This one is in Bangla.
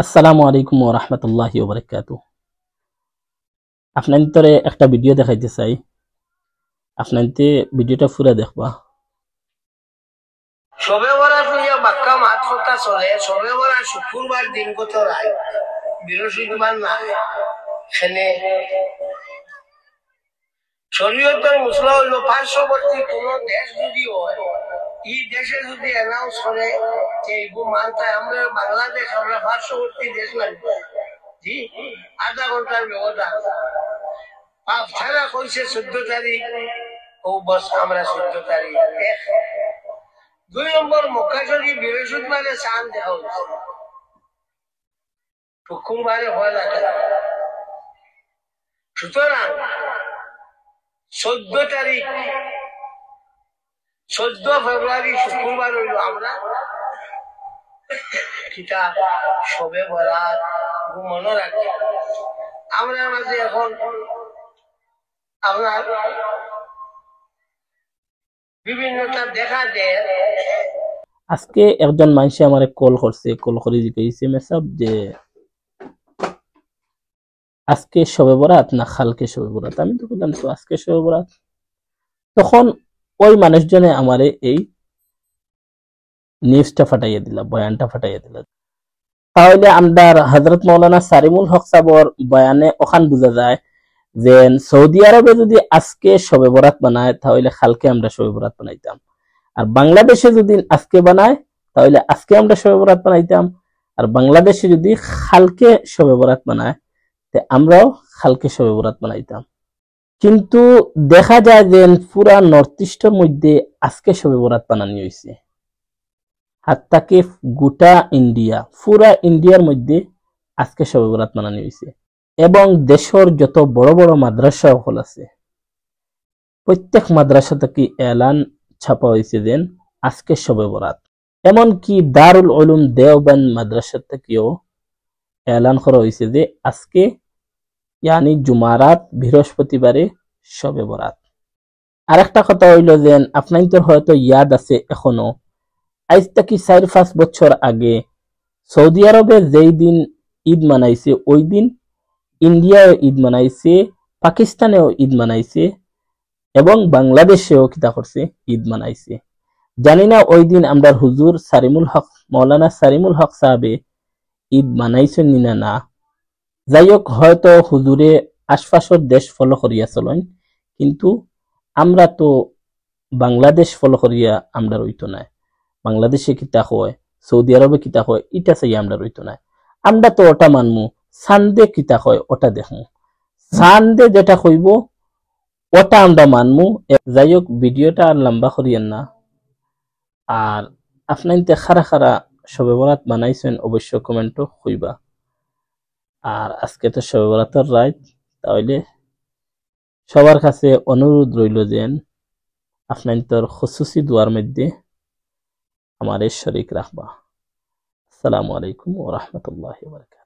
আসসালামু আলাইকুম ওয়া রাহমাতুল্লাহি ওয়া বারাকাতুহু। আপনাদের একটা ভিডিও দেখাইতে চাই, আপনাদের ভিডিওটা পুরো দেখবা। শবে বরাত নিয়ে মক্কা মাঠ কথা চলে। শবে বরাত শুক্রবার দিন কত রায়, বৃহস্পতিবার না। এখানে শরীয়তের মশলা হইল পার্শ্ববর্তী কোন দেশ যদি হয়, এই দেশে যদি অ্যানাউন্স করে যে এইগু মানতে আমরা বাংলাদেশ, আমরা পার্শ্ববর্তী দেশ লাগবে, জি আধা ঘন্টার ব্যবধান। ছাড়া কইছে 14 তারিখ, ও বস আমরা 14 তারিখ। 2 নম্বর মক্কা শরীফ বৃহস্পতিবারে চাঁদ দেখা হচ্ছে, শুক্রবারে হয় না। সুতরাং 14 তারিখ 14 ফেব্রুয়ারি শুক্রবার হইল আমরা কিতা শবে বরাত মনে রাখি। আমরা মাঝে এখন আপনার বিভিন্নটা দেখা যায়। আজকে একজন মানুষে আমারে কল করছে, কল করে জিজ্ঞাসা মেসাব যে আজকে শবে বরাত না কালকে শবে বরাত। আমি তো বললাম তো আজকে শবে বরাত। তখন ওই মানুষজনে আমারে এই নিউজটা ফাটাইয়া দিলা, বয়ানটা ফাটাইয়া দিলা। তাহলে আমদার হযরত মাওলানা সারিমুল হক সাবর বয়ানে ওখান বোঝা যায় যে সৌদি আরবে যদি আজকে শবে বরাত বানায় তাহলে কালকে আমরা শবে বরাত বানাইতাম, আর বাংলাদেশে যদি আজকে বানায় তাহলে আজকে আমরা শবে বরাত বানাইতাম, আর বাংলাদেশে যদি কালকে শবে বরাত বানায় তে আমরাও কালকে শবে বরাত বানাইতাম। কিন্তু দেখা যায় যে পুরা নর্থ ইস্টের মধ্যে আজকে শবে বরাত বানানি হয়েছে। হাত্তাকে গোটা ইন্ডিয়া, পুরা ইন্ডিয়ার মধ্যে আজকে শবে বরাত বানানি হয়েছে। এবং দেশের যত বড় বড় মাদ্রাসা হল আছে, প্রত্যেক মাদ্রাসা থেকে এলান ছাপা হয়েছে যে আজকে শবে বরাত। এমনকি দারুল উলুম দেওবন্দ মাদ্রাসা থেকেও এলান করা হয়েছে যে আজকে ইয়ানি জুমারাত বৃহস্পতিবারে শবে বরাত। আরেকটা কথা হইল যে আপনাদের হয়তো ইয়াদ আছে এখনো, আজ থেকে 4-5 বছর আগে সৌদি আরবে যেই দিন ঈদ মানাইছে ওই দিন ইন্ডিয়াও ঈদ মানাইছে, পাকিস্তানেও ঈদ মানাইছে এবং বাংলাদেশেও কিতা করছে ঈদ মানাইছে। জানি না ওই দিন আমরা হুজুর সারিমুল হক, মৌলানা সারিমুল হক সাহেবে ঈদ মানাইছেন না না। যাই হোক, হয়তো হুজুরে আশপাশের দেশ ফলো করিয়া চলেন, কিন্তু আমরা তো বাংলাদেশ ফলো করিয়া আমরা রইতো না। বাংলাদেশে কিতা হয়, সৌদি আরবে কিতা হয়, এটা চাই আমরা রইতো না। আমরা তো ওটা মানমু, সানডে কিতা হয় ওটা দেখমু, সানডে যেটা কইব ওটা আমরা মানমু। যাই হোক, ভিডিওটা আর লম্বা করিয়েন না। আর আপনাদের খারা খারা শবে বরাত বানাইছেন অবশ্য কমেন্টও কইবা। আর আজকে তো শবে বরাতের রাত, তাহলে সবার কাছে অনুরোধ রইল যে আপনাদের খুসুসি দুয়ার মধ্যে আমারে শরীক রাখবা। আসসালামু আলাইকুম ওয়া রাহমাতুল্লাহি ওয়া বারাকাতুহু।